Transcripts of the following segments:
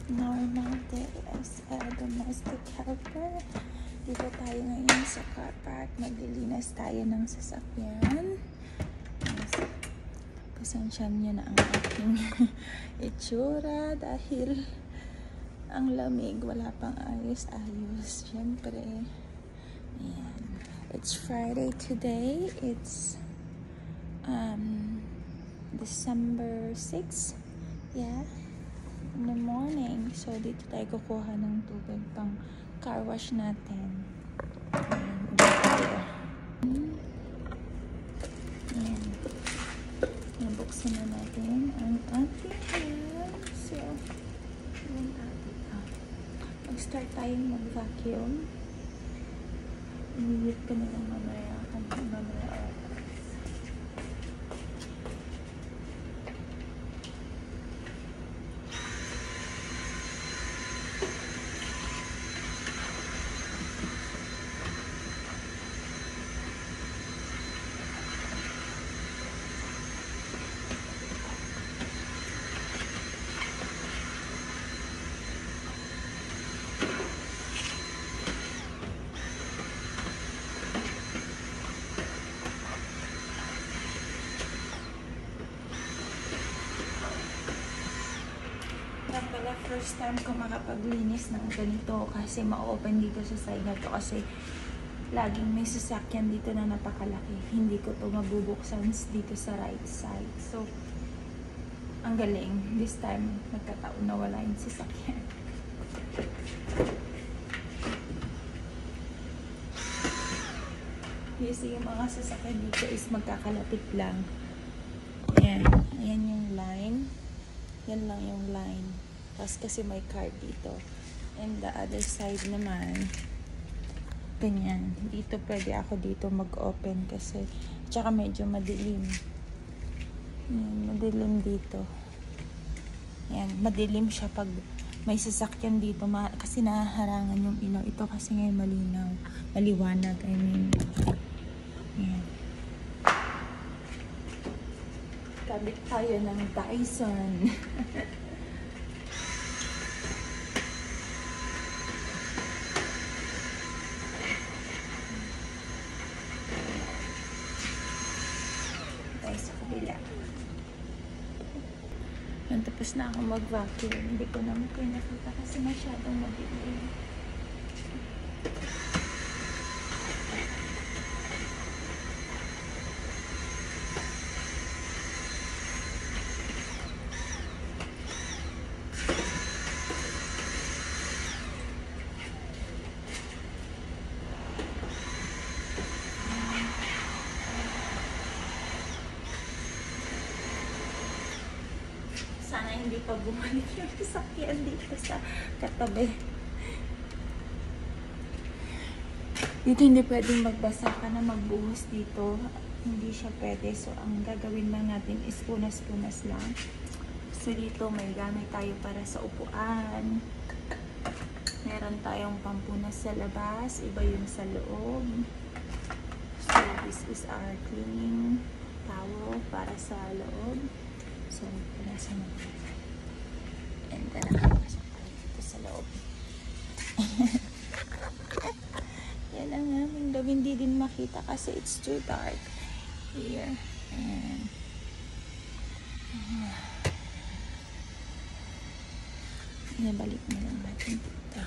Normal day as a domestic helper. Dito tayo ngayon sa car park. Maglilinis tayo ng sasakyan. Yes. Pasensyahan nyo na ang aking itsura dahil ang lamig, wala pang ayos-ayos. Siyempre, ayan. It's Friday today. It's December 6. Yeah. In the morning. So, dito tayo kukuha ng tubig pang car wash natin. Ayan. Ayan. Nabuksan na natin ang ating yan. So, ayan natin. Mag-start tayong mag-vacuum. Immediate ko na lang mamaya kung mamaya oras. First time ko makapaglinis ng ganito kasi ma-open dito sa side na to kasi laging may sasakyan dito na napakalaki. Hindi ko to mabubuksan dito sa right side. So, ang galing. This time, nagkataon na wala yung sasakyan. Kasi yung mga sasakyan dito is magkakalapit lang. Ayan. Ayan yung line. Yan lang yung line. Tapos kasi may car dito. And the other side naman, ganyan. Dito pwede ako dito mag-open kasi tsaka medyo madilim. Yan, madilim dito. Yan, madilim siya pag may sasakyan dito. Kasi nahaharangan yung ilaw. Ito kasi ngayon malinaw. Maliwanag, I mean. Yan. Kabit tayo ng Dyson. Tapos na ako mag-vacuum. Hindi ko naman kayo nakita kasi masyadong madilim. Sana hindi pa bumalik yung sasakyan dito sa katabi. Dito hindi pwedeng magbasa ka na magbuhos dito. Hindi siya pwede. So, ang gagawin lang natin is punas-punas lang. So, dito may gamit tayo para sa upuan. Meron tayong pampunas sa labas. Iba yung sa loob. So, this is our cleaning towel para sa loob. So, punasan natin. And then, nakapasok tayo dito sa loob. Yan ang aming loob. Hindi din makita kasi it's too dark here. Ayan. Nabalik na lang natin dito.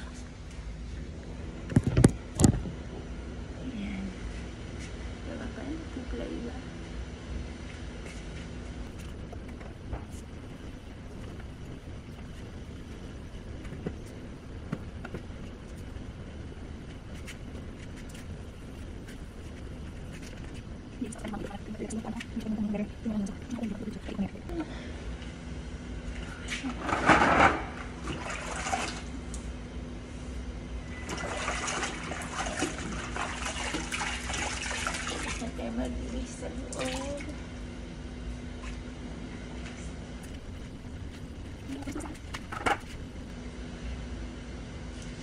Ayan. Diba pa yung kuklay ba? Mag-ilis sa loob.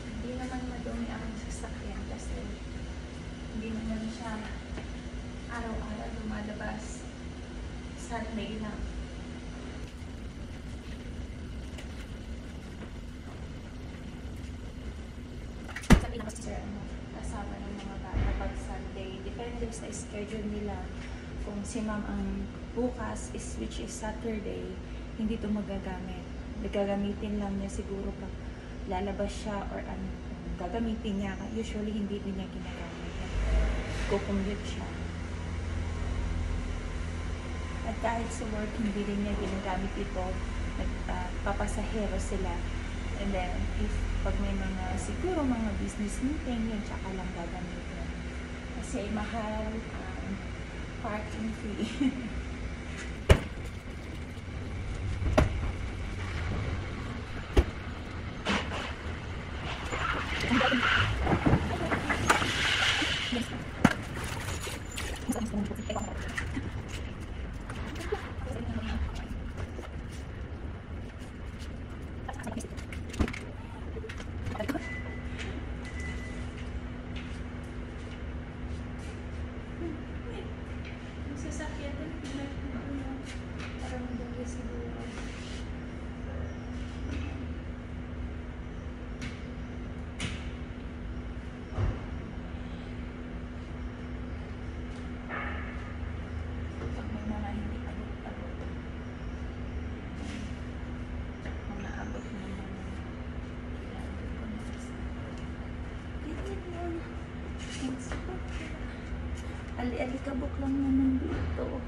Hindi naman madumi ang sasakyan kasi hindi naman siya araw-araw lumalabas. Sunday lang. Sir, kasama ng mga bata pag Sunday. Depende sa schedule nila. Kung si ma'am ang bukas, which is Saturday, hindi ito magagamit. Gagamitin lang niya siguro pag lalabas siya or ano. Gagamitin niya. Usually, hindi din niya ginagamit. Kukumute siya. At kahit sa work, hindi rin niya ginagamit ito. Papasahero sila. And then, if pag may mga, siguro mga business meeting, yun, tsaka lang gagamitin. Kasi mahal parking fee. Sasakyan din, parang dali siguro. Pag may mga hindi abot-abot, mga abot naman, kailangan ko na sasakyan. Ganyan yun. Ali-alikabok lang naman dito.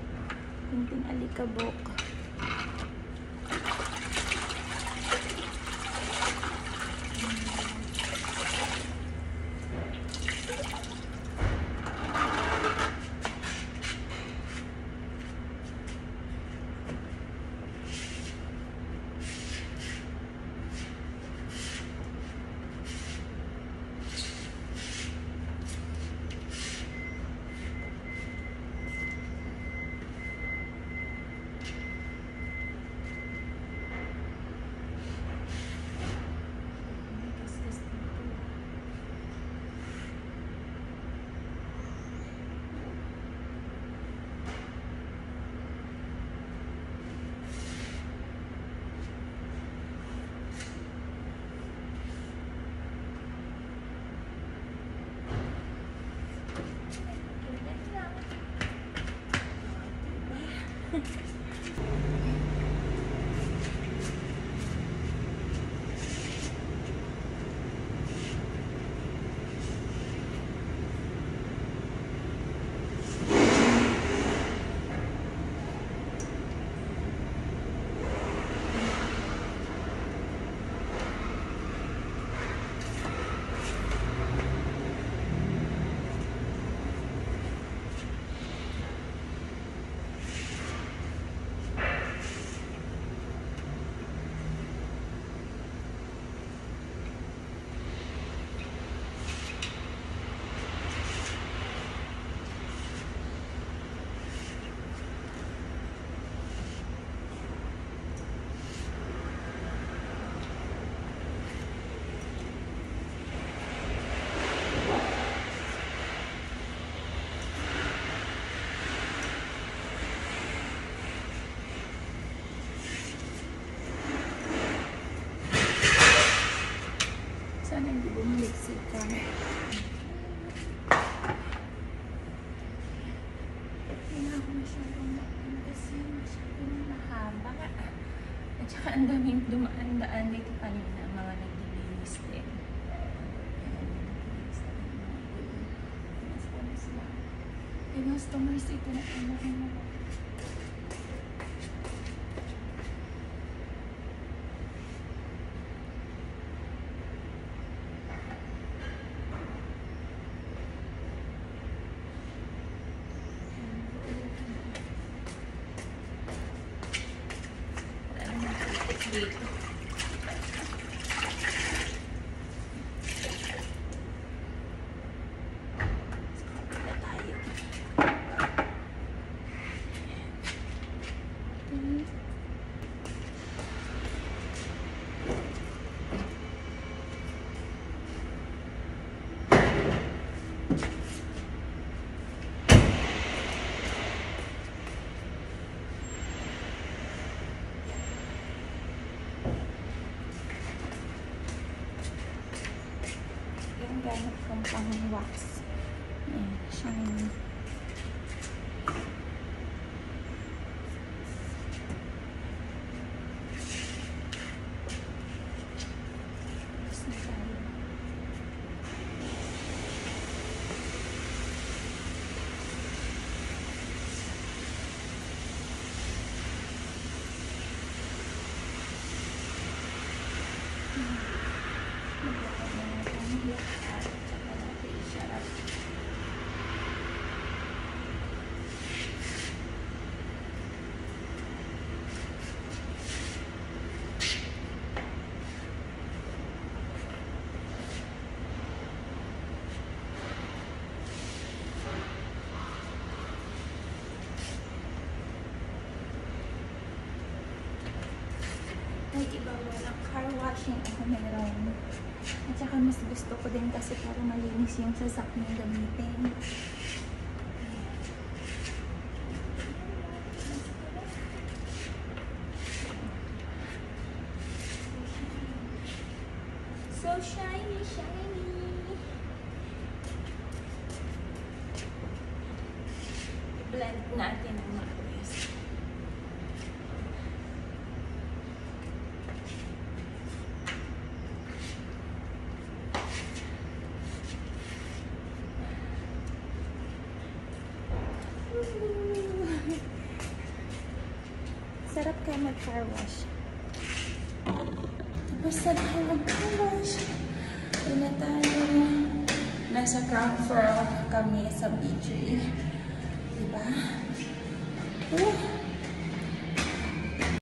Kunting alikabok. Sana hindi bumalik si car. Hindi na ako masyadong kasi masyadong mahaba. At saka ang daming dumaan-daan dito kanina, mga naglilinis din. May customers ito na ano. Dito. gamit kong pang-wax. Ayan, shiny. May iba walang car washing ako meron. At saka mas gusto ko din kasi para malinis yung sasakyan gamitin. So shiny, shiny. I-blend natin ang maayos. Sarap kayo mag-car wash. Basta na kayo mag-car wash. Doon na tayo. Nasa ground floor kami sa beach. Diba?